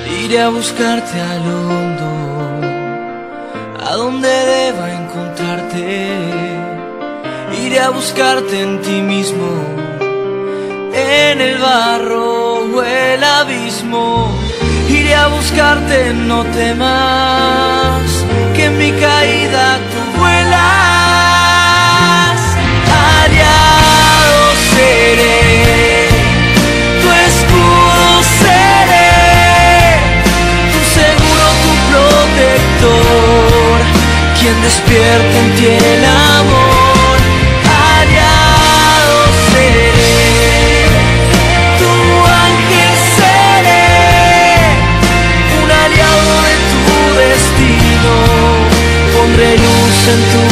Iré a buscarte al hondo, a donde deba encontrarte. Iré a buscarte en ti mismo, en el barro o el abismo. Iré a buscarte, no temas, que en mi caída tú vuelas. Aliado seré, tu escudo seré, tu seguro, tu protector, quien despierta en ti el amor. Aliado seré, tu ángel seré, un aliado de tu destino. Pondré luz en tu